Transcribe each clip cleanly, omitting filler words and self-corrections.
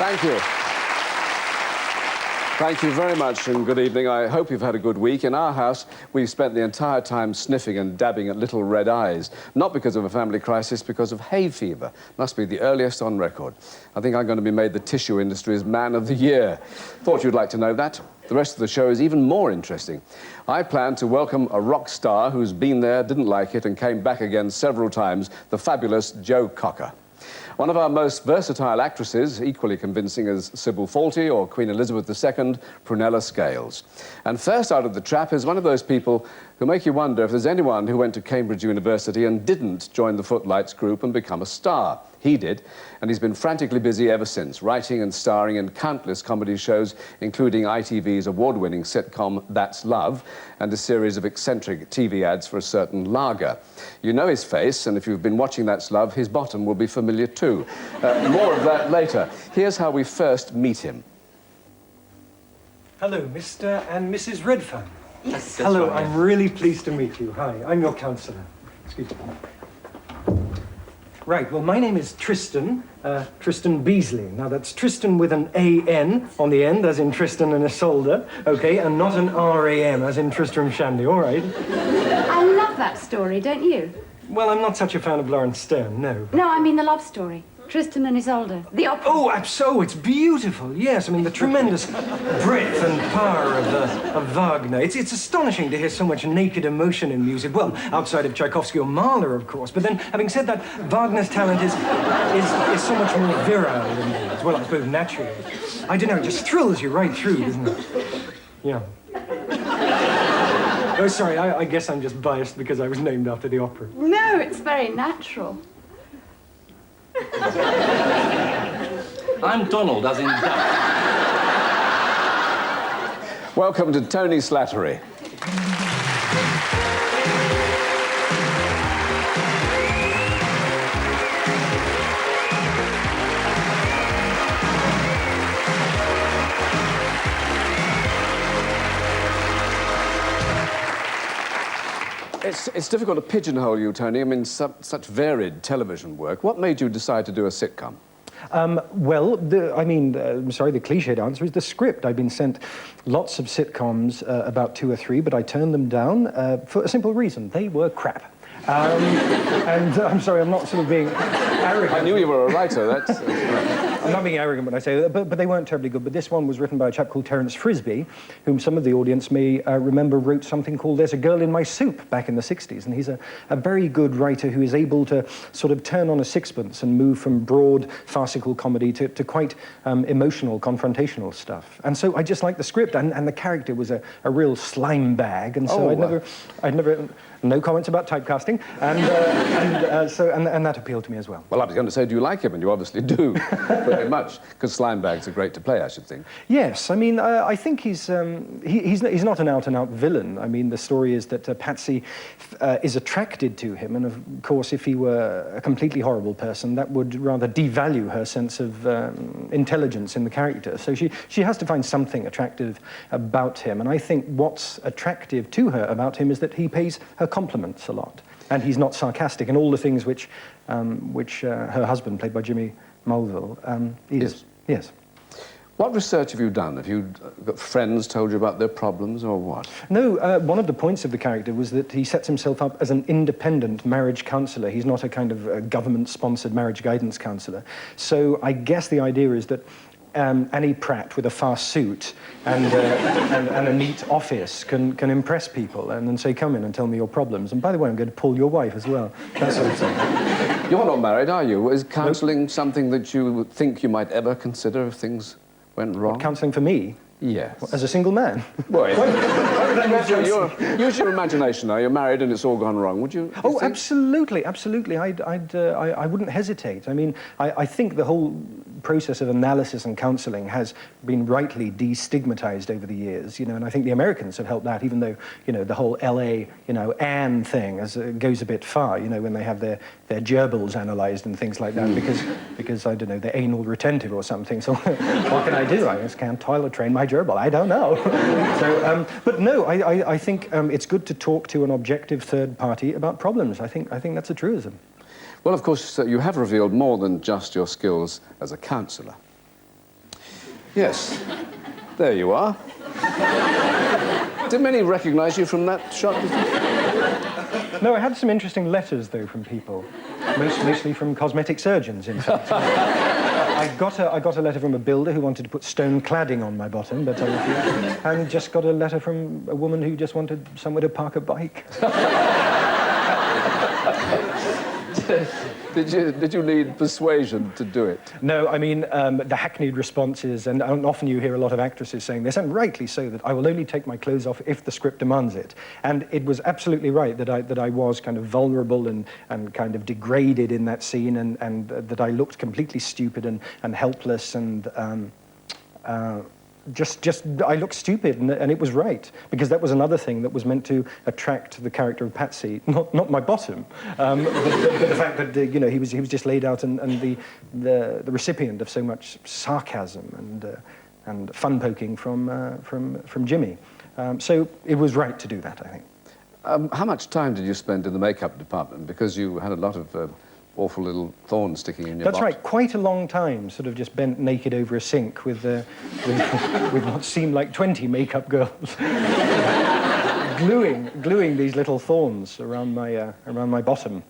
Thank you. Thank you very much and good evening. I hope you've had a good week. In our house, we've spent the entire time sniffing and dabbing at little red eyes. Not because of a family crisis, because of hay fever. Must be the earliest on record. I think I'm going to be made the tissue industry's Man of the Year. Thought you'd like to know that. The rest of the show is even more interesting. I plan to welcome a rock star who's been there, didn't like it, and came back again several times, the fabulous Joe Cocker. One of our most versatile actresses, equally convincing as Sybil Fawlty or Queen Elizabeth II, Prunella Scales. And first out of the trap is one of those people who make you wonder if there's anyone who went to Cambridge University and didn't join the Footlights group and become a star. He did, and he's been frantically busy ever since, writing and starring in countless comedy shows, including ITV's award-winning sitcom That's Love, and a series of eccentric TV ads for a certain lager. You know his face, and if you've been watching That's Love, his bottom will be familiar too. More of that later. Here's how we first meet him. Hello, Mr. and Mrs. Redfern. Yes. Hello, I'm really pleased to meet you. Hi, I'm your counsellor. Excuse me. Right, well, my name is Tristan, Tristan Beasley. Now, that's Tristan with an A-N on the end, as in Tristan and Isolde, okay, and not an R-A-M, as in Tristram Shandy, all right? I love that story, don't you? Well, I'm not such a fan of Lawrence Stern, no. No, I mean the love story. Tristan and Isolde, the opera. Oh, so it's beautiful, yes. I mean, the tremendous breadth and power of Wagner. It's astonishing to hear so much naked emotion in music. Well, outside of Tchaikovsky or Mahler, of course. But then, having said that, Wagner's talent is so much more virile than his. Well, I suppose naturally. I don't know, it just thrills you right through, doesn't it? Yeah. Oh, sorry, I guess I'm just biased because I was named after the opera. No, it's very natural. I'm Donald, as in duck. Welcome to Tony Slattery. It's difficult to pigeonhole you, Tony. I mean, such varied television work. What made you decide to do a sitcom? Well, I'm sorry, the cliched answer is the script. I've been sent lots of sitcoms, about 2 or 3, but I turned them down for a simple reason. They were crap. And I'm sorry, I'm not sort of being arrogant. I knew you were a writer, that's... I'm not being arrogant when I say that, but they weren't terribly good. But this one was written by a chap called Terence Frisbee, whom some of the audience may remember wrote something called There's a Girl in My Soup back in the 60s. And he's a very good writer who is able to sort of turn on a sixpence and move from broad farcical comedy to quite emotional, confrontational stuff. And so I just liked the script, and the character was a real slime bag. And so I'd never, no comments about typecasting, and that appealed to me as well. Well, I was going to say, do you like him? And you obviously do. Very much, because slime bags are great to play, I should think. Yes, I mean, I think he's not an out-and-out villain. I mean, the story is that Patsy is attracted to him, and of course, if he were a completely horrible person, that would rather devalue her sense of intelligence in the character. So she has to find something attractive about him, and I think what's attractive to her about him is that he pays her compliments a lot, and he's not sarcastic, and all the things which her husband, played by Jimmy Mulville, is. Yes. What research have you done? Have you got friends told you about their problems, or what? No, one of the points of the character was that he sets himself up as an independent marriage counsellor. He's not a kind of government-sponsored marriage guidance counsellor. So I guess the idea is that Annie Pratt with a fast suit and a neat office can impress people and say, come in and tell me your problems. And by the way, I'm going to pull your wife as well. That sort of thing. You're not married, are you? Is counselling something that you think you might ever consider if things went wrong? Counselling for me? Yes. As a single man? Well, use your imagination now. You're married and it's all gone wrong. Would you? Oh, absolutely, absolutely. I wouldn't hesitate. I mean, I think the whole process of analysis and counselling has been rightly destigmatized over the years, you know, and I think the Americans have helped that, even though, you know, the whole LA, you know, Anne thing goes a bit far, you know, when they have their gerbils analysed and things like that, because I don't know, they're anal retentive or something. So what can I do? I just can't toilet train my gerbil. I don't know. So, but no, I think it's good to talk to an objective third party about problems. I think that's a truism. Well, of course, you have revealed more than just your skills as a counsellor. Yes. There you are. Did many recognise you from that shot? No, I had some interesting letters, though, from people. Mostly from cosmetic surgeons, in fact. I got a letter from a builder who wanted to put stone cladding on my bottom, but I refused. And just got a letter from a woman who just wanted somewhere to park a bike. Did you need persuasion to do it? No, I mean, the hackneyed responses, and often you hear a lot of actresses saying this, and rightly so, that I will only take my clothes off if the script demands it. And it was absolutely right that I was kind of vulnerable and kind of degraded in that scene, and that I looked completely stupid and helpless and just I looked stupid, and it was right, because that was another thing that was meant to attract the character of Patsy, not my bottom, but the fact that you know, he was just laid out and the recipient of so much sarcasm and fun poking from Jimmy. So it was right to do that, I think. How much time did you spend in the makeup department? Because you had a lot of awful little thorns sticking in your That's box. right, quite a long time, sort of just bent naked over a sink with what seemed like 20 makeup girls gluing these little thorns around my bottom.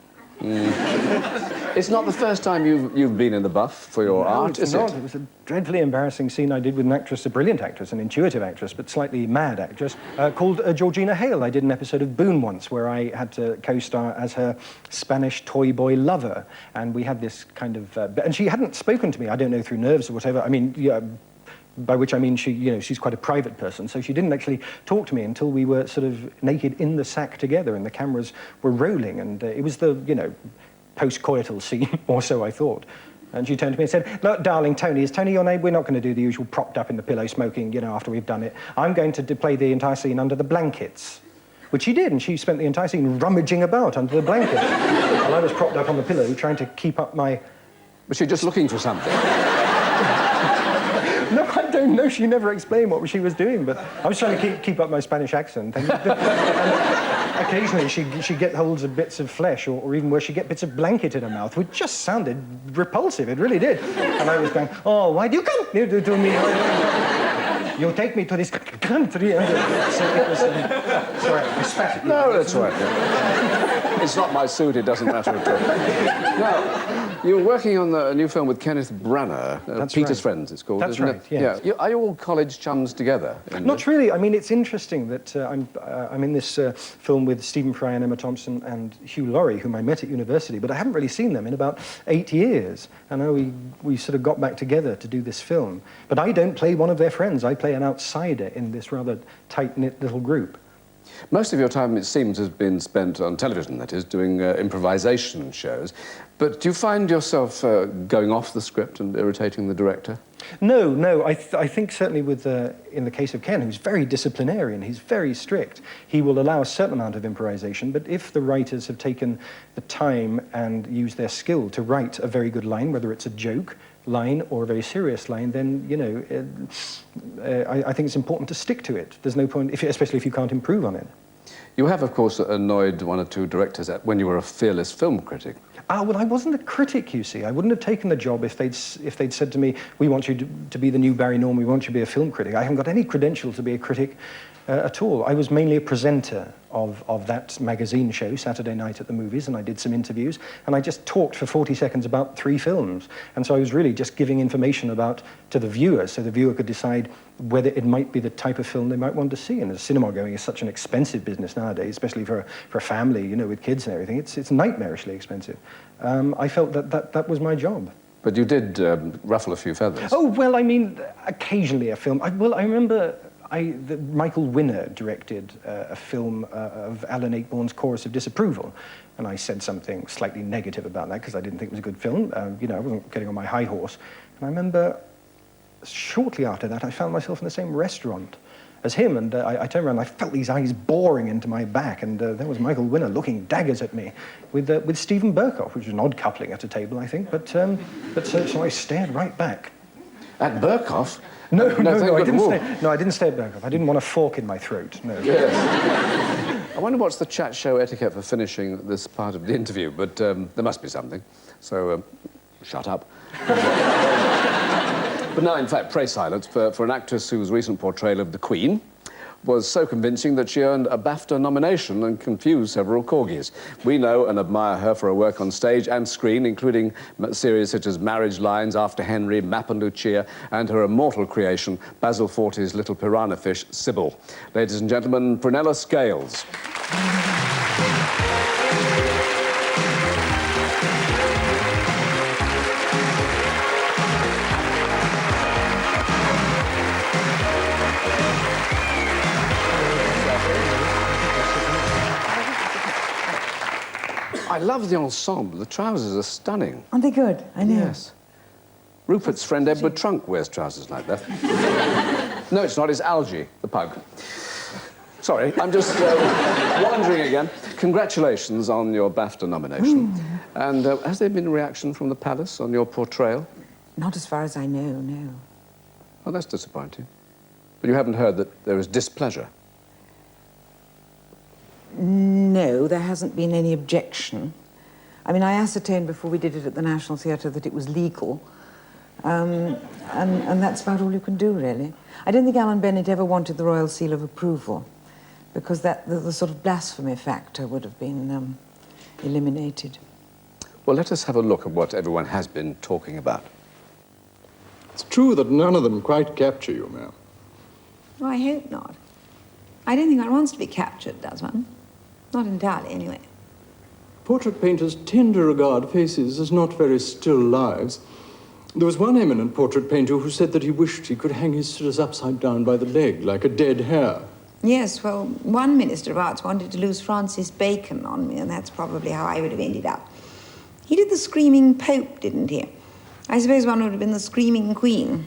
It's not the first time you've been in the buff for your art, is it? it? It was a dreadfully embarrassing scene I did with an actress, a brilliant actress, an intuitive actress, but slightly mad actress, called Georgina Hale. I did an episode of Boone once where I had to co-star as her Spanish toy boy lover, and we had this kind of... and she hadn't spoken to me, I don't know, through nerves or whatever. I mean, yeah, by which I mean she's quite a private person, so she didn't actually talk to me until we were sort of naked in the sack together and the cameras were rolling, and it was the, post-coital scene, or so I thought. And she turned to me and said, "Look, darling, Tony, is Tony your name? We're not going to do the usual propped up in the pillow smoking, after we've done it. I'm going to play the entire scene under the blankets." Which she did, and she spent the entire scene rummaging about under the blankets. And I was propped up on the pillow trying to keep up my... Was she just looking for something? No, I don't know. She never explained what she was doing, but I was trying to keep up my Spanish accent. And occasionally she'd get holds of bits of flesh, or even where she'd get bits of blanket in her mouth, which just sounded repulsive. It really did. And I was going, "Oh, why do you come here to me? You take me to this country." So it was... sorry, I spat at you. No, that's right. Yeah. It's not my suit, it doesn't matter at all. Now, you're working on a new film with Kenneth Branagh, Peter's right. Friends, it's called, That's isn't right, it? yes. Yeah. Are you all college chums together? Not really. I mean, it's interesting that I'm in this film with Stephen Fry and Emma Thompson and Hugh Laurie, whom I met at university, but I haven't really seen them in about 8 years. I know we sort of got back together to do this film, but I don't play one of their friends. I play an outsider in this rather tight-knit little group. Most of your time, it seems, has been spent on television, that is, doing improvisation shows. But do you find yourself going off the script and irritating the director? No. I think certainly with, in the case of Ken, who's very disciplinarian, he's very strict, he will allow a certain amount of improvisation, but if the writers have taken the time and used their skill to write a very good line, whether it's a joke line or a very serious line, then, I think it's important to stick to it. There's no point, especially if you can't improve on it. You have, of course, annoyed one or two directors when you were a fearless film critic. Well, I wasn't a critic, you see. I wouldn't have taken the job if they'd said to me, "We want you to be the new Barry Norman, we want you to be a film critic." I haven't got any credential to be a critic at all. I was mainly a presenter of that magazine show, Saturday Night at the Movies, and I did some interviews, and I just talked for 40 seconds about 3 films. And so I was really just giving information to the viewer, so the viewer could decide whether it might be the type of film they might want to see. And cinema going is such an expensive business nowadays, especially for a family, with kids and everything. It's nightmarishly expensive. I felt that was my job. But you did ruffle a few feathers. Oh, well, I mean, occasionally a film. I remember... Michael Winner directed a film of Alan Ayckbourn's Chorus of Disapproval, and I said something slightly negative about that because I didn't think it was a good film. I wasn't getting on my high horse. And I remember shortly after that, I found myself in the same restaurant as him, and I turned around and I felt these eyes boring into my back, and there was Michael Winner looking daggers at me with Stephen Burkoff, which was an odd coupling at a table, I think, but so I stared right back. At Burkoff? No, I didn't stay at Burkoff. I didn't want a fork in my throat, no. Yes. I wonder what's the chat show etiquette for finishing this part of the interview, but there must be something. So, shut up. But now, in fact, pray silence for an actress whose recent portrayal of the Queen was so convincing that she earned a BAFTA nomination and confused several corgis. We know and admire her for her work on stage and screen, including series such as Marriage Lines, After Henry, Map and Lucia, and her immortal creation, Basil Forte's little piranha fish, Sybil. Ladies and gentlemen, Prunella Scales. I love the ensemble. The trousers are stunning. Aren't they good? I know. Yes. Rupert's friend Edward Trunk wears trousers like that. No, it's not. It's Algie, the pug. Sorry, I'm just wandering again. Congratulations on your BAFTA nomination. And has there been a reaction from the palace on your portrayal? Not as far as I know, no. Oh, that's disappointing. But you haven't heard that there is displeasure? No, there hasn't been any objection. I mean, I ascertained before we did it at the National Theatre that it was legal. And that's about all you can do, really. I don't think Alan Bennett ever wanted the Royal Seal of Approval, because the sort of blasphemy factor would have been eliminated. Well, let us have a look at what everyone has been talking about. It's true that none of them quite capture you, ma'am. Oh, I hope not. I don't think one wants to be captured, does one? Not entirely, anyway. Portrait painters tend to regard faces as not very still lives. There was one eminent portrait painter who said that he wished he could hang his scissors upside down by the leg, like a dead hare. Yes, well, one Minister of Arts wanted to lose Francis Bacon on me, and that's probably how I would have ended up. He did the Screaming Pope, didn't he? I suppose one would have been the Screaming Queen.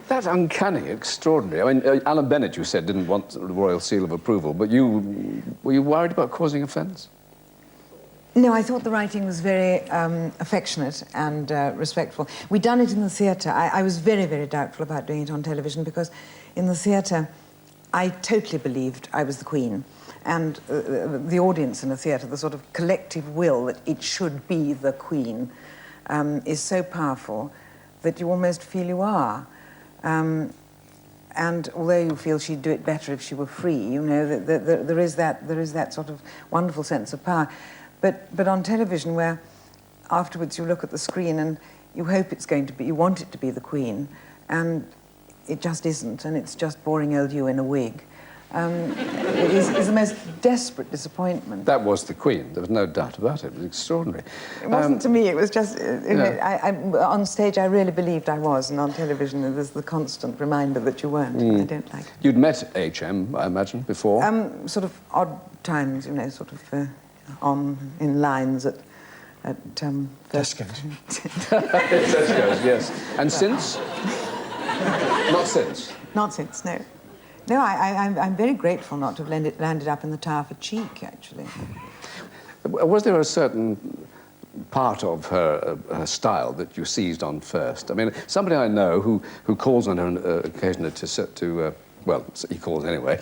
That's uncanny, extraordinary. I mean, Alan Bennett, you said, didn't want the Royal Seal of Approval, but were you worried about causing offence? No, I thought the writing was very affectionate and respectful. We'd done it in the theatre. I was very, very doubtful about doing it on television because in the theatre, I totally believed I was the Queen. And the audience in the theatre, the sort of collective will that it should be the Queen, is so powerful that you almost feel you are. And although you feel she'd do it better if she were free, you know, there is that sort of wonderful sense of power. But on television, where afterwards you look at the screen and you hope it's going to be, you want it to be the Queen, and it just isn't, and it's just boring old you in a wig. It is the most desperate disappointment. That was the Queen. There was no doubt about it. It was extraordinary. It wasn't to me. It was just, on stage, I really believed I was, and on television, there's the constant reminder that you weren't. I don't like it. You'd met H.M., I imagine, before? Sort of odd times, you know, sort of in lines at Tesco's. Tesco's, yes. And since? Not since? Not since, no. No, I'm very grateful not to have landed up in the Tower for Cheek, actually. Was there a certain part of her style that you seized on first? I mean, somebody I know who calls on her occasionally well, he calls anyway,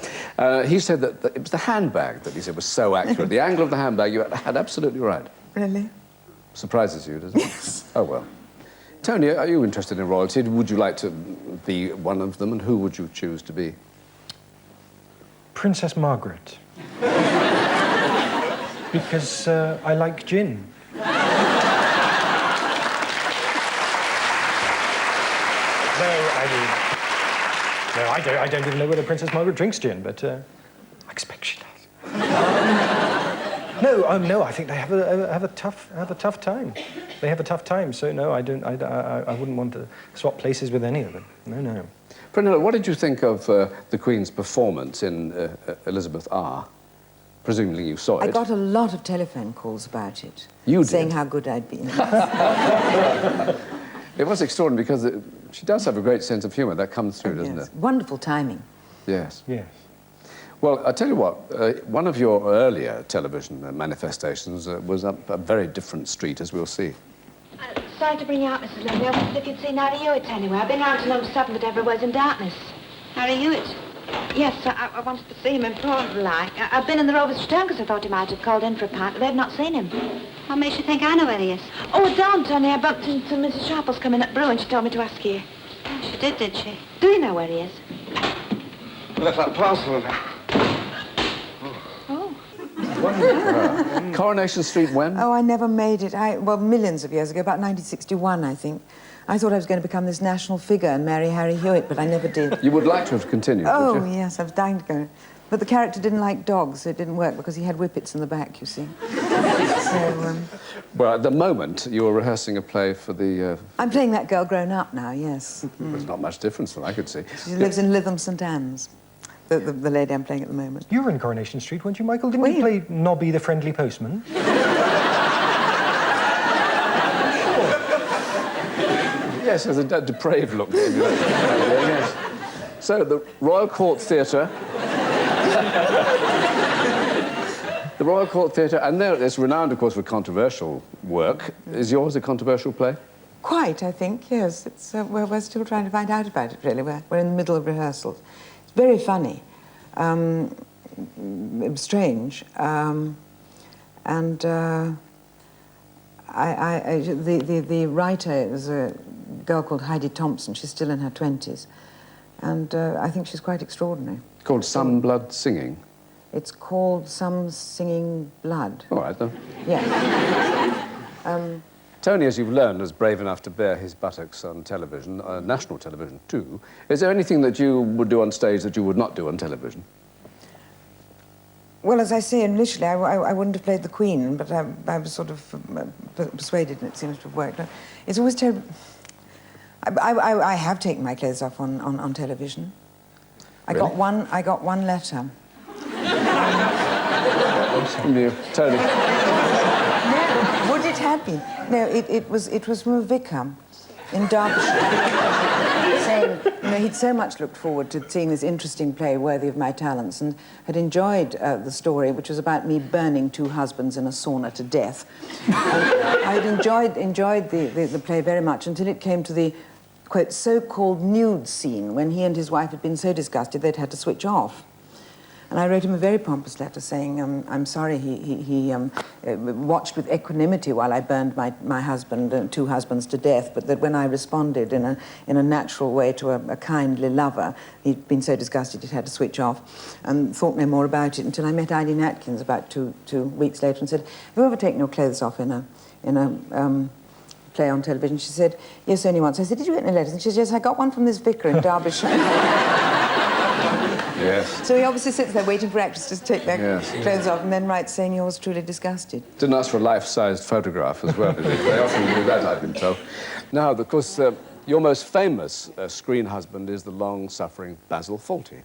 he said that it was the handbag that he said was so accurate. The angle of the handbag, you had absolutely right. Really? Surprises you, doesn't it? Yes. Oh, well. Tony, are you interested in royalty? Would you like to be one of them, and who would you choose to be? Princess Margaret. Because I like gin. No, I don't even know whether Princess Margaret drinks gin, but I expect she does. No, I think they have a tough time. They have a tough time, so no, I wouldn't want to swap places with any of them. No. Prunella, what did you think of the Queen's performance in Elizabeth R? Presumably you saw it. I got a lot of telephone calls about it. You did? Saying how good I'd been. It was extraordinary because she does have a great sense of humour. That comes through, doesn't it? Wonderful timing. Yes. Yes. Well, I tell you what, one of your earlier television manifestations was up a very different street, as we'll see. Sorry to bring you out, Mrs. Lindsay. I wondered if you'd seen Harry Hewitt anywhere. I've been round to number 7, but ever was in darkness. Harry Hewitt? Yes, I wanted to see him important, like. I've been in the Rovers' town because I thought he might have called in for a pint, but they've not seen him. What makes you think I know where he is? Oh, I don't, Tony. I bumped into Mrs. Sharple's coming up brew and she told me to ask you. Oh, she did she? Do you know where he is? Left that parcel in there. Oh. Coronation Street when? Oh, I never made it. Well, millions of years ago, about 1961, I think. I thought I was going to become this national figure and marry Harry Hewitt, but I never did. You would like to have continued, Oh, would you? yes, I was dying to go. But the character didn't like dogs, so it didn't work because he had whippets in the back, you see. So, Well, at the moment, you're rehearsing a play for the... I'm playing that girl grown up now, yes. There's not much difference from I could see. She lives in Lytham St Anne's, the lady I'm playing at the moment. You were in Coronation Street, weren't you, Michael? Didn't Were you you? play Nobby the Friendly Postman? Yes, there's a depraved look. Yes. So, the Royal Court Theatre... The Royal Court Theatre, and it's renowned, of course, for controversial work. Is yours a controversial play? Quite, I think, yes. It's, we're still trying to find out about it, really. We're in the middle of rehearsals. It's very funny. Strange. The writer is a girl called Heidi Thompson. She's still in her 20s. And I think she's quite extraordinary. Called Some Blood Singing. It's called Some Singing Blood. All right, then. Yeah. Tony, as you've learned, is brave enough to bare his buttocks on television, national television too. Is there anything that you would do on stage that you would not do on television? Well, as I say, initially I wouldn't have played the Queen, but I was sort of persuaded, and it seems to have worked. It's always terrible. I have taken my clothes off on television. Really? I got one letter. Tony. No, would it have been? No, it was from a vicar in Derbyshire saying, you know, he'd so much looked forward to seeing this interesting play worthy of my talents and had enjoyed the story, which was about me burning 2 husbands in a sauna to death. I'd enjoyed the play very much until it came to the, quote, so-called nude scene when he and his wife had been so disgusted they'd had to switch off. And I wrote him a very pompous letter saying, I'm sorry, he watched with equanimity while I burned my husband, 2 husbands to death, but that when I responded in a natural way to a kindly lover, he'd been so disgusted he'd had to switch off, and thought no more about it until I met Eileen Atkins about two weeks later and said, have you ever taken your clothes off in a play on television? She said, yes, only once. I said, did you get any letters? And she said, yes, I got one from this vicar in Derbyshire. Yes. So he obviously sits there waiting for actresses to take their clothes off and then writes saying yours truly disgusted. Didn't ask for a life-sized photograph as well, did he? They often do that, I've been told. Now, of course, your most famous screen husband is the long-suffering Basil Fawlty.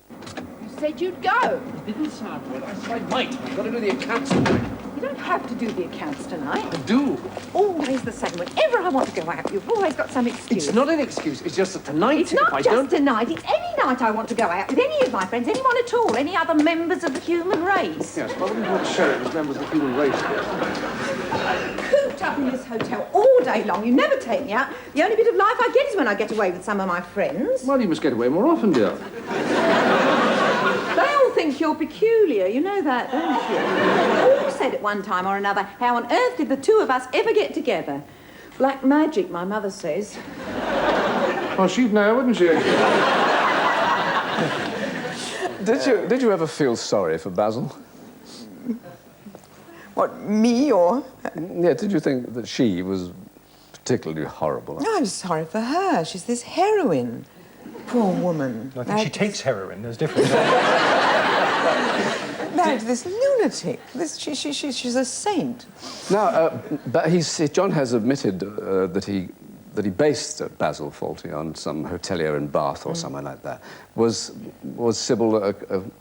You said you'd go. It didn't sound well. I said I might. I've got to do the accounts tonight. You don't have to do the accounts tonight. I do. Always the same. Whenever I want to go out, you've always got some excuse. It's not an excuse. It's just that tonight, It's not just tonight. It's any night I want to go out with any of my friends, anyone at all, any other members of the human race. Yes, well, I wouldn't want to share it with members of the human race. Cooped up in this hotel all day long. You never take me out. The only bit of life I get is when I get away with some of my friends. Well, you must get away more often, dear. They all think you're peculiar. You know that, don't you? All said at one time or another, how on earth did the 2 of us ever get together? Black magic, my mother says. Well, she'd know, wouldn't she? Did you ever feel sorry for Basil? What, me or? Yeah, did you think that she was particularly horrible? No, I'm sorry for her. She's this heroine. Poor woman. I think she takes heroin. There's difference. Married to this lunatic. She's a saint. Now, but John has admitted that he based Basil Fawlty on some hotelier in Bath or somewhere like that. Was Sybil a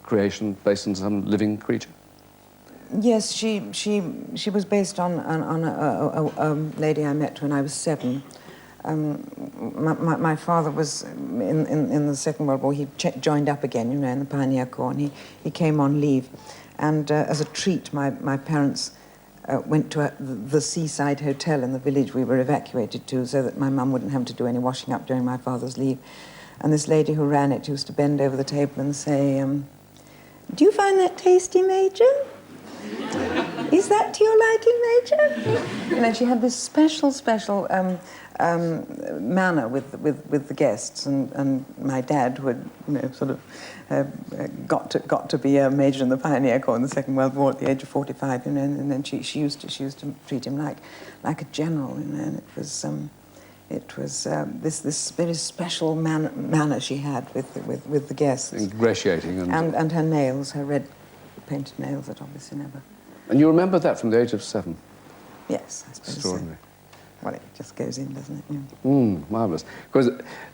creation based on some living creature? Yes, she was based on a lady I met when I was 7. My father was in the Second World War. He joined up again, you know, in the Pioneer Corps, and he came on leave. And as a treat, my parents went to the seaside hotel in the village we were evacuated to, so that my mum wouldn't have to do any washing up during my father's leave. And this lady who ran it used to bend over the table and say, "Do you find that tasty, Major? Is that to your liking, Major?" You know, she had this special manner with the guests, and my dad, who had, you know, sort of got to be a major in the Pioneer Corps in the Second World War at the age of 45, you know, and then she used to treat him like a general, you know, and it was this very special manner she had with the guests. Ingratiating. And her nails, her red painted nails that obviously never... And you remember that from the age of 7? Yes, I suppose Extraordinary. so. Well, it just goes in, doesn't it? Yeah. Marvellous.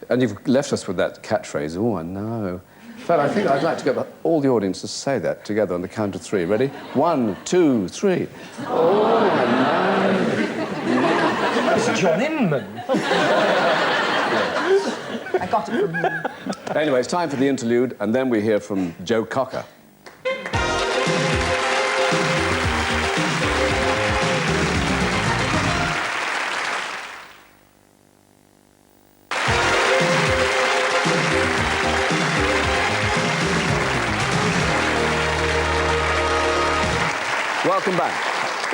And you've left us with that catchphrase, "Oh, I know." In fact, I think I'd like to get all the audience to say that together on the count of 3. Ready? 1, 2, 3. Oh, I know. That's John Inman. I got it from him. Anyway, it's time for the interlude, and then we hear from Joe Cocker. Welcome back.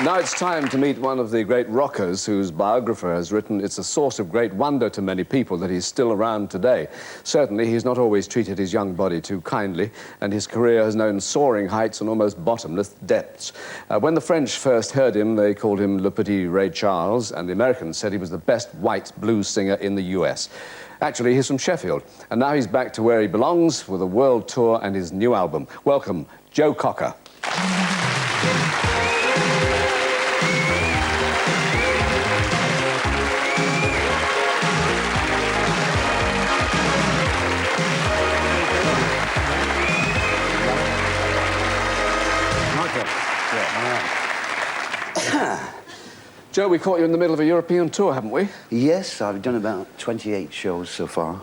Now it's time to meet one of the great rockers whose biographer has written it's a source of great wonder to many people that he's still around today. Certainly, he's not always treated his young body too kindly, and his career has known soaring heights and almost bottomless depths. When the French first heard him, they called him Le Petit Ray Charles, and the Americans said he was the best white blues singer in the US. Actually, he's from Sheffield, and now he's back to where he belongs with a world tour and his new album. Welcome, Joe Cocker. Joe, we caught you in the middle of a European tour, haven't we? Yes, I've done about 28 shows so far.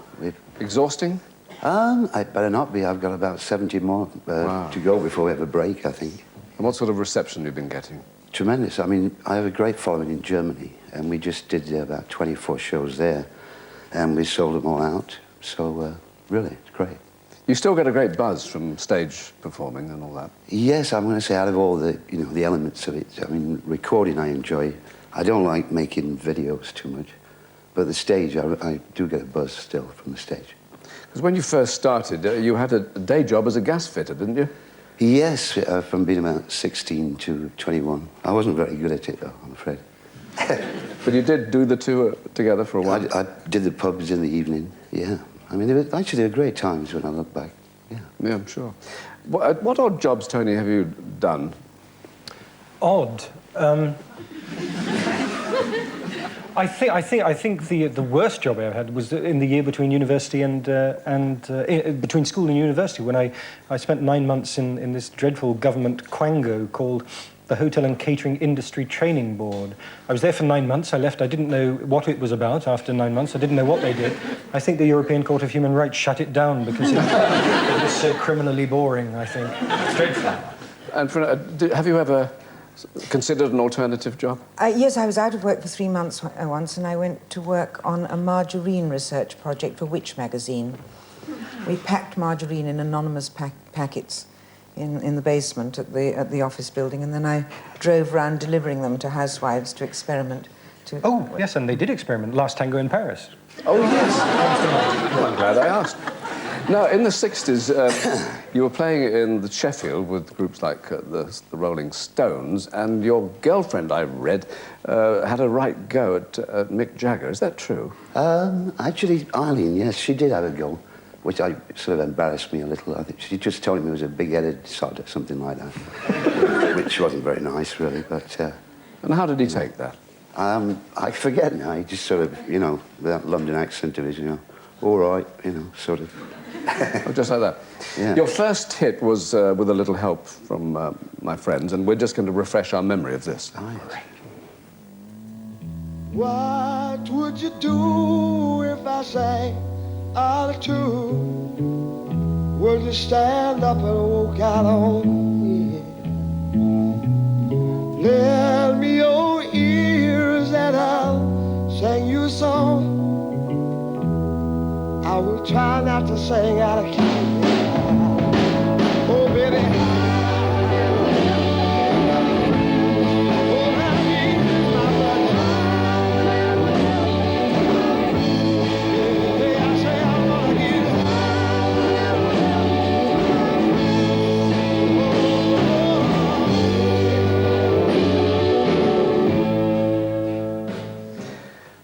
Exhausting? I better not be. I've got about 70 more to go before we have a break, I think. And what sort of reception have you been getting? Tremendous. I mean, I have a great following in Germany, and we just did about 24 shows there, and we sold them all out. So, really, it's great. You still get a great buzz from stage performing and all that? Yes, I'm going to say out of all the, you know, the elements of it, I mean, recording I enjoy. I don't like making videos too much, but the stage, I do get a buzz still from the stage. Because when you first started, you had a day job as a gas fitter, didn't you? Yes, from being about 16 to 21. I wasn't very good at it, though, I'm afraid. But you did do the tour together for a while? I did the pubs in the evening, yeah. I mean, they were great times when I look back, yeah. Yeah, I'm sure. What odd jobs, Tony, have you done? Odd? I think the worst job I ever had was in the year between university and between school and university, when I spent 9 months in this dreadful government quango called the Hotel and Catering Industry Training Board. I was there for 9 months. I left. I didn't know what it was about after 9 months. I didn't know what they did. I think the European Court of Human Rights shut it down because it was so criminally boring, I think. It's dreadful. And have you ever considered an alternative job? Yes, I was out of work for 3 months once, and I went to work on a margarine research project for Which magazine. We packed margarine in anonymous packets in the basement at the office building, and then I drove around delivering them to housewives to experiment. Oh, yes, and they did experiment. Last Tango in Paris. Oh, yes. Well, I'm glad I asked. Now, in the 60s, you were playing in the Sheffield with groups like the Rolling Stones, and your girlfriend, I read, had a right go at Mick Jagger. Is that true? Actually, Eileen, yes, she did have a go, which sort of embarrassed me a little. I think she just told him he was a big-headed sod or something like that, which wasn't very nice, really, but... And how did he take that? I forget now. He just sort of, you know, with that London accent of his, you know, all right, you know, sort of... Oh, just like that. Yeah. Your first hit was with a little help from my friends, and we're just going to refresh our memory of this. Nice. What would you do if I sang out of tune? Would you stand up and walk out on me? Lend me your ears and I'll sing you a song. I will try not to sing out of key. Oh, baby. Oh, that means my brother. Hey, I say I wanna get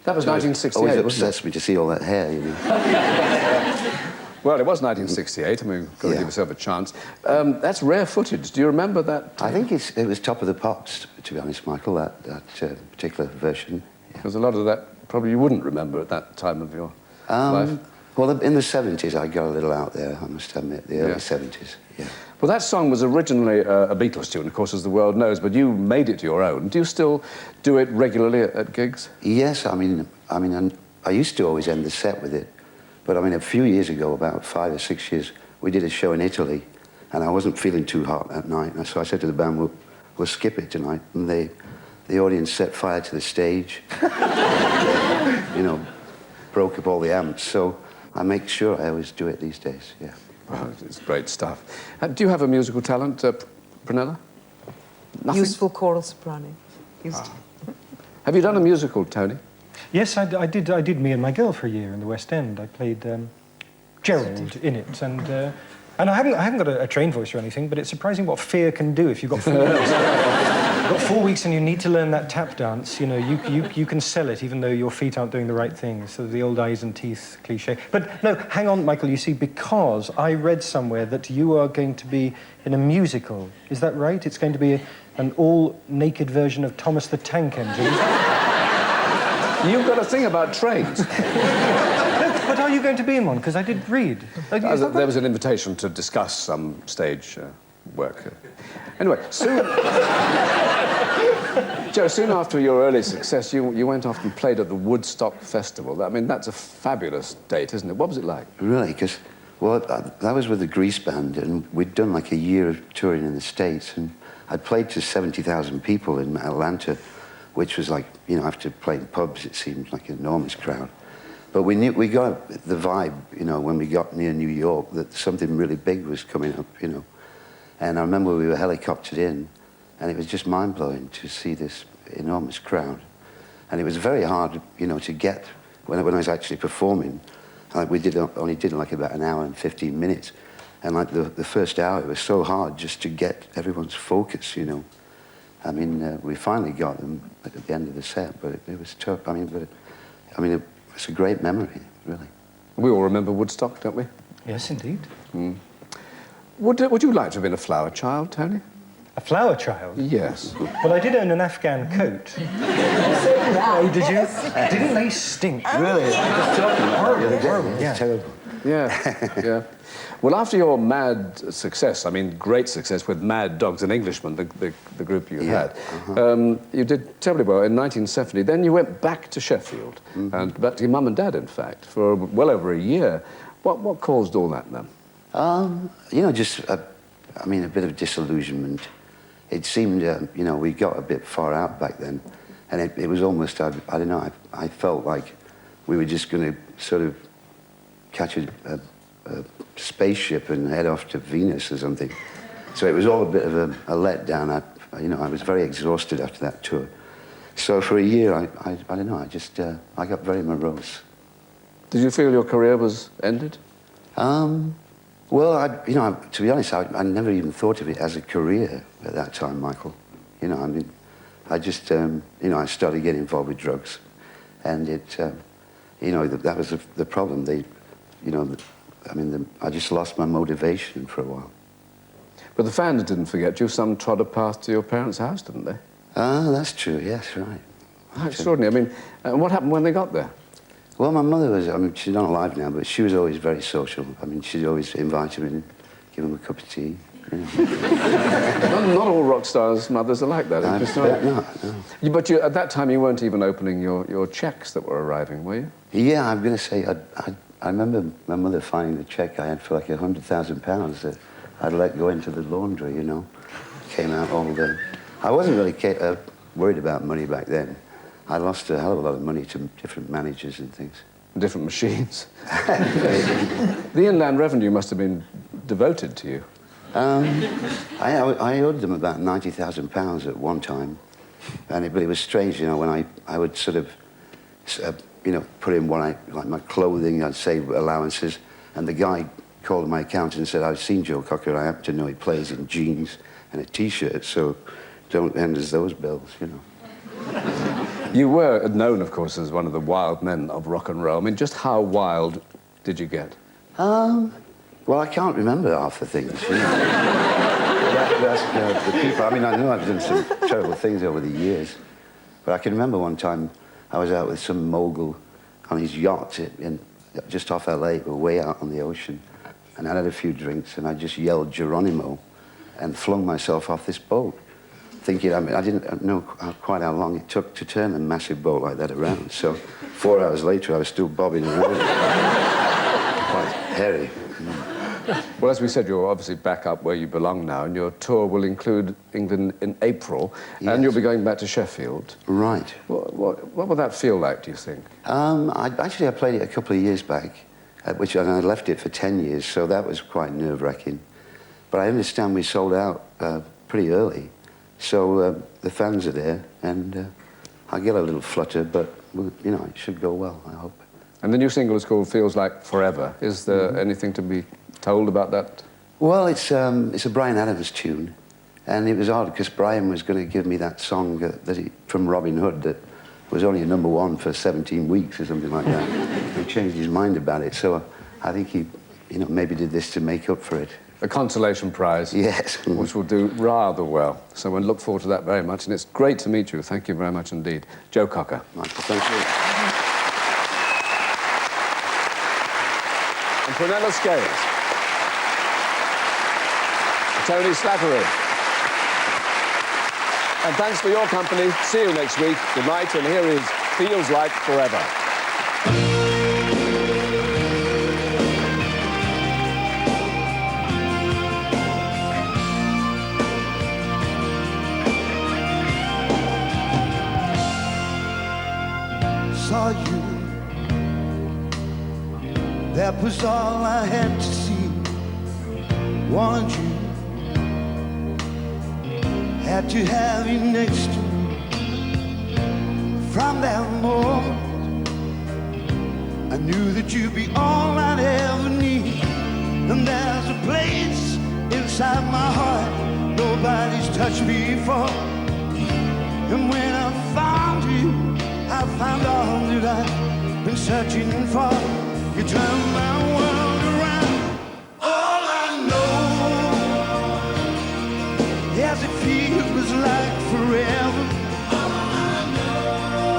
That was 1968. Always wasn't it? obsessed me to see all that hair, you know. Well, it was 1968. I mean, you've got to give yourself a chance. That's rare footage. Do you remember that? I think it was Top of the Pops, to be honest, Michael, that particular version. Because a lot of that probably you wouldn't remember at that time of your life. Well, in the 70s, I got a little out there, I must admit, the early 70s, yeah. Well, that song was originally a Beatles tune, of course, as the world knows, but you made it your own. Do you still do it regularly at gigs? Yes, I used to always end the set with it, but I mean, a few years ago, about 5 or 6 years, we did a show in Italy, and I wasn't feeling too hot that night, and so I said to the band, we'll skip it tonight, and the audience set fire to the stage, you know, broke up all the amps, so I make sure I always do it these days, yeah. Well, it's great stuff. Do you have a musical talent, Prunella? Nothing? Useful choral soprano. Have you done a musical, Tony? Yes, I did Me and My Girl for a year in the West End. I played Gerald in it, and I haven't got a trained voice or anything, but it's surprising what fear can do if you've got 4 weeks. You've got 4 weeks and you need to learn that tap dance. You know, you can sell it even though your feet aren't doing the right thing. So the old eyes and teeth cliche. But no, hang on, Michael. You see, because I read somewhere that you are going to be in a musical. Is that right? It's going to be an all-naked version of Thomas the Tank Engine. You've got a thing about trains. But are you going to be in one? Because I did read. There was an invitation to discuss some stage work. Anyway, soon... Joe, soon after your early success, you went off and played at the Woodstock Festival. I mean, that's a fabulous date, isn't it? What was it like? Really? Because, well, that was with the Grease Band, and we'd done like a year of touring in the States, and I'd played to 70,000 people in Atlanta, which was like, you know, after playing pubs, it seemed like an enormous crowd. But we got the vibe, you know, when we got near New York, that something really big was coming up, you know. And I remember we were helicoptered in, and it was just mind-blowing to see this enormous crowd. And it was very hard, you know, to get, when I was actually performing, like we only did like about an hour and 15 minutes. And like the first hour, it was so hard just to get everyone's focus, you know. I mean, we finally got them at the end of the set, but it was tough. I mean, it's a great memory, really. We all remember Woodstock, don't we? Yes, indeed. Mm. Would you like to have been a flower child, Tony? A flower child? Yes. Well, I did own an Afghan coat. Oh, did you? Didn't they stink? Really? Horrible. Yeah. Terrible. Yeah, yeah. Well, after your mad success, I mean, great success with Mad Dogs and Englishmen, the group you had, you did terribly well in 1970. Then you went back to Sheffield, and back to your mum and dad, in fact, for well over a year. What caused all that, then? You know, just, a bit of disillusionment. It seemed, you know, we got a bit far out back then, and it was almost, I don't know, I felt like we were just going to sort of catch a spaceship and head off to Venus or something. So it was all a bit of a letdown. I was very exhausted after that tour. So for a year, I don't know, I got very morose. Did you feel your career was ended? Well, to be honest, I never even thought of it as a career at that time, Michael. You know, I mean, I just, I started getting involved with drugs, and that was the problem. I just lost my motivation for a while. But the fans didn't forget you. Some trod a path to your parents' house, didn't they? Ah, that's true, yes, right. How extraordinary. I mean, what happened when they got there? Well, my mother was, she's not alive now, but she was always very social. I mean, she'd always invite me and give them a cup of tea. You know. Not all rock stars' mothers are like that. No. But at that time, you weren't even opening your cheques that were arriving, were you? Yeah, I'm going to say, I remember my mother finding the cheque I had for like £100,000 that I'd let go into the laundry, you know. Came out all the... I wasn't really worried about money back then. I lost a hell of a lot of money to different managers and things. different machines. The Inland Revenue must have been devoted to you. I owed them about £90,000 at one time. But it was strange, you know, when I would sort of, you know, put in like my clothing, I'd save allowances, and the guy called my accountant and said, I've seen Joe Cocker, I happen to know he plays in jeans and a T-shirt, so don't end us those bills, you know. You were known, of course, as one of the wild men of rock and roll. I mean, just how wild did you get? Well, I can't remember half the things, you know. That's the people. I mean, I know I've done some terrible things over the years, but I can remember one time I was out with some mogul on his yacht just off LA, but way out on the ocean, and I had a few drinks, and I just yelled Geronimo and flung myself off this boat, thinking, I mean, I didn't know quite how long it took to turn a massive boat like that around. So 4 hours later, I was still bobbing around. Quite hairy. Well, as we said, you're obviously back up where you belong now, and your tour will include England in April, and you'll be going back to Sheffield. Right. What will that feel like, do you think? I played it a couple of years back, and I left it for 10 years, so that was quite nerve-wracking. But I understand we sold out pretty early, so the fans are there, and I get a little flutter, but, you know, it should go well, I hope. And the new single is called Feels Like Forever. Is there anything to be told about that? Well, it's a Bryan Adams tune, and it was odd because Bryan was going to give me that song from Robin Hood that was only a #1 for 17 weeks or something like that. He changed his mind about it, so I think he, you know, maybe did this to make up for it. A consolation prize. Yes. Which will do rather well. So we'll look forward to that very much, and it's great to meet you. Thank you very much indeed. Joe Cocker. Michael, thank you. And Prunella Scales. Tony Slattery. And thanks for your company. See you next week. Good night, and here is Feels Like Forever. Saw you. That was all I had to see. Wanted you. Had to have you next to me. From that moment, I knew that you'd be all I'd ever need. And there's a place inside my heart nobody's touched before. And when I found you, I found all that I've been searching for. You turned my world around. All I know, yes, it feels like forever. All I know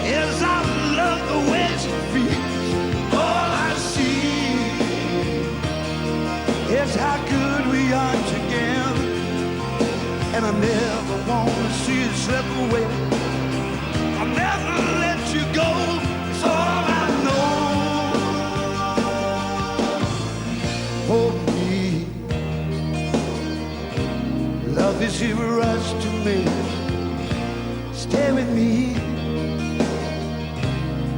is I love the way she feels. All I see is how good we are together. And I never want to see you slip away. I'll never let you go. It's all I know. Hold me. Love is here for us to make. Stay with me.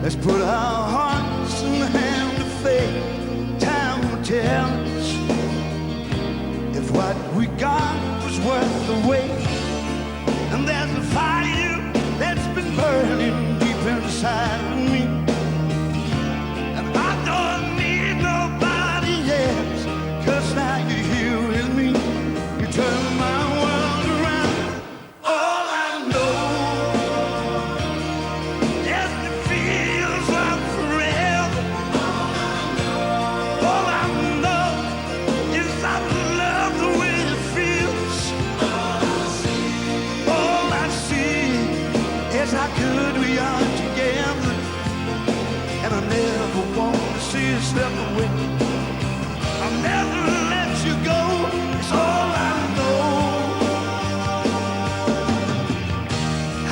Let's put our hearts in the hand of fate. Time will tell us if what we got was worth the wait. And there's a fire that's been burning deep inside of me. And I don't need nobody else, 'cause now you're here with me. You turn my world around. All I know, yes, it feels like forever. All I know is I love the way it feels. All I see is how good we are together. And I never want to see you slip away. I'll never let you go. It's all I know.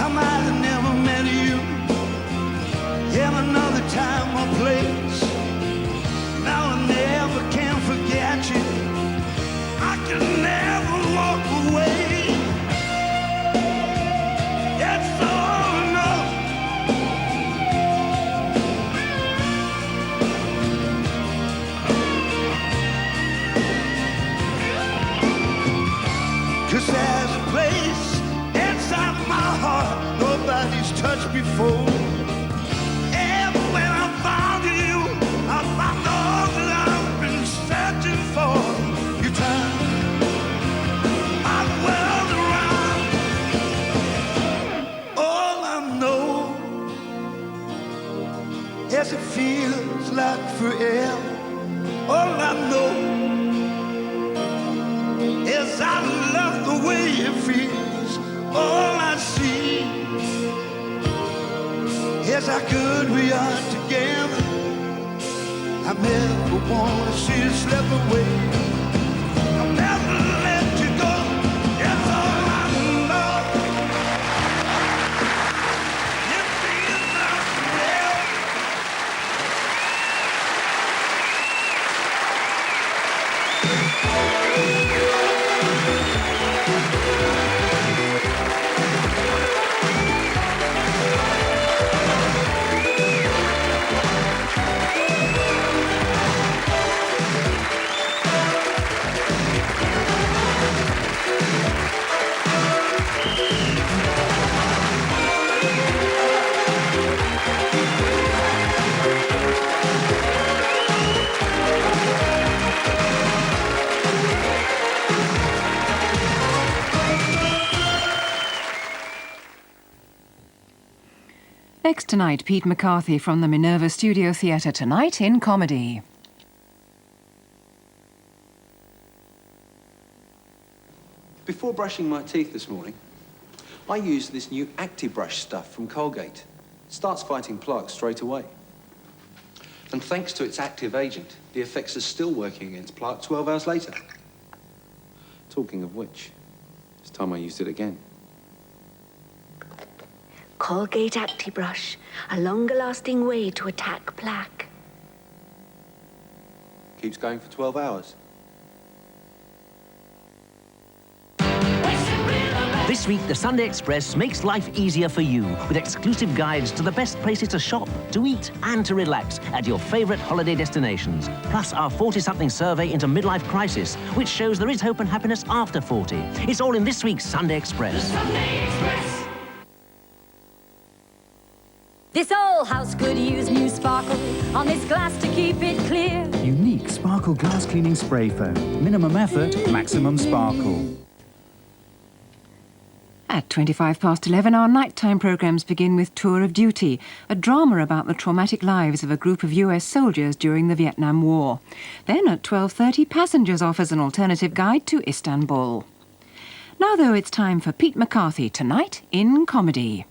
I might have never met you in another time or place. Now I never can forget you. I can never walk away. It's all I know. before. And when I found you, I found all that I've been searching for. You turned my world around. All I know is it feels like forever. All I know is I love the way it feels. All I see is how good we are together. I never want to see you slip away. I'll never let you go. That's all I know. It feels like forever. Next tonight, Pete McCarthy from the Minerva Studio Theatre tonight in comedy. Before brushing my teeth this morning, I used this new ActiBrush stuff from Colgate. It starts fighting plaque straight away. And thanks to its active agent, the effects are still working against plaque 12 hours later. Talking of which, it's time I used it again. Colgate ActiBrush, a longer-lasting way to attack plaque. Keeps going for 12 hours. This week, the Sunday Express makes life easier for you with exclusive guides to the best places to shop, to eat, and to relax at your favourite holiday destinations. Plus our 40-something survey into midlife crisis, which shows there is hope and happiness after 40. It's all in this week's Sunday Express. The Sunday Express. This old house could use new sparkle on this glass to keep it clear. Unique Sparkle Glass Cleaning Spray Foam. Minimum effort, maximum sparkle. At 11:25, our nighttime programmes begin with Tour of Duty, a drama about the traumatic lives of a group of US soldiers during the Vietnam War. Then at 12:30, Passengers offers an alternative guide to Istanbul. Now, though, it's time for Pete McCarthy tonight in comedy.